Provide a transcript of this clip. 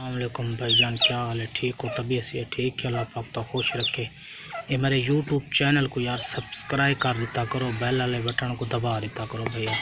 अस्सलामुअलैकुम भाईजान, क्या हाल है? ठीक हो? तबीयत से ठीक है? अल्लाह पाक तो खुश रखे। ये मेरे यूट्यूब चैनल को यार सब्सक्राइब कर देता करो, बेल वाले बटन को दबा देता करो भैया।